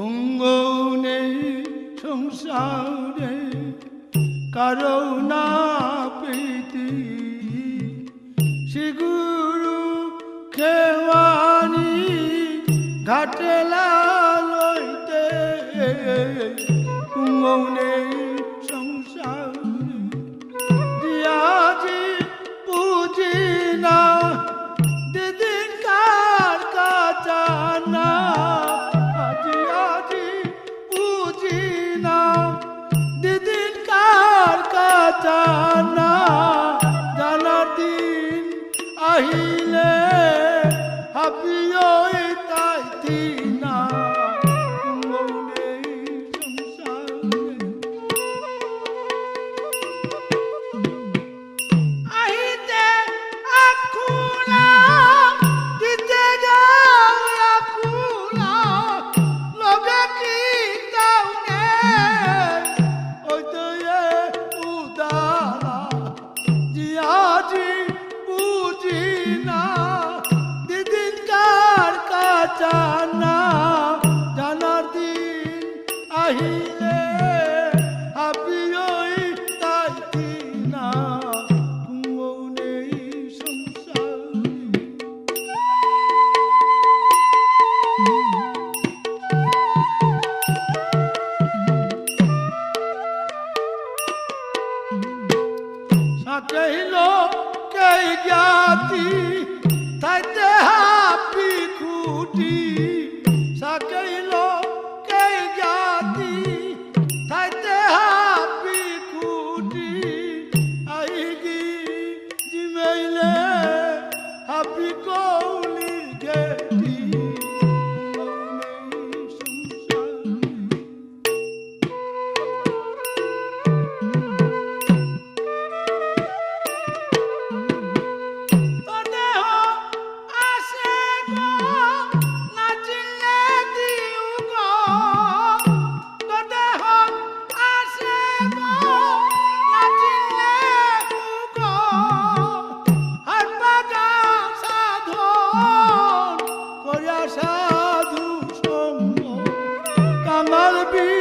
কুঙ্গও নেই সংসারে কারো না প্রীতি শিগুরু খেওয়ানি ঘাটেলা লইতে কুঙ্গও নেই সংসারে দিয়াজি পুজি না দিদিন কার কাচানা আজি আজি পুজি না দিদিন কার কাচানা জানার দিন আহিলে হাবিও তাইতি না কুঙ্গও নেই সংসারে আহিতে আকুলা দিতে যাও আকুলা লগে কি তাও নেই ওই তো উদারা জিয়াজি বুঝি না দিদিন কার কাচানা জানার দিন আহিলে হাবিও তাইতি না কুঙ্গও নেই সংসারে সাথেইল কে জ্ঞাতি থাইতে হাপি খুটি সাথেইল কে জ্ঞাতি থাইতে হাপি খুটি আইগি জিমেইলে হাপি কৌলির গেটি সাধু সঙ্গ কাঙাল বি